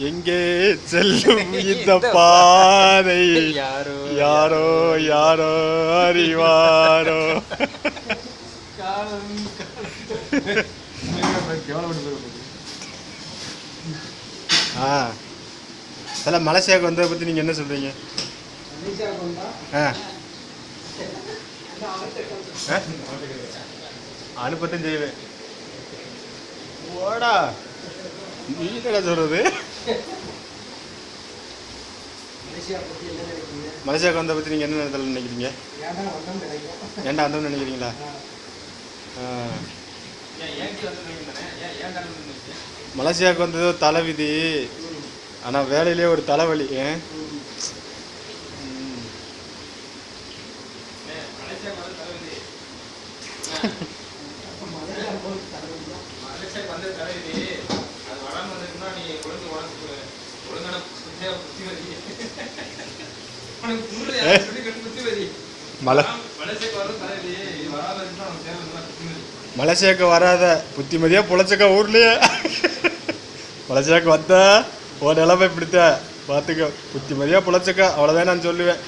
எங்கே செல்லும் இந்த பாதை யாரோ யாரோ அறிவாரோ. அதில் மலேசியாவுக்கு வந்ததை பற்றி நீங்கள் என்ன சொல்கிறீங்க? அனுப்பத்தையும் செய்வேன். ஓடா நீ என்ன சொல்கிறது? மலேசியாவுக்கு வந்த பற்றி நீங்கள் என்ன நினைக்கிறீங்க? ஏன்டா வந்தோம்னு நினைக்கிறீங்களா? மலேசியாவுக்கு வந்தது ஒரு தலைவிதி, ஆனால் வேலையிலே ஒரு தலைவலி. மலேசியாவுக்கு வராத புத்திமதியா பொழைச்சக்கா ஊர்லயே. மலேசியாவுக்கு வந்தா ஒரு நிலைமை பிடித்த பார்த்துக்க, புத்திமதியா பொழைச்சக்கா, அவ்வளோதான் நான் சொல்லுவேன்.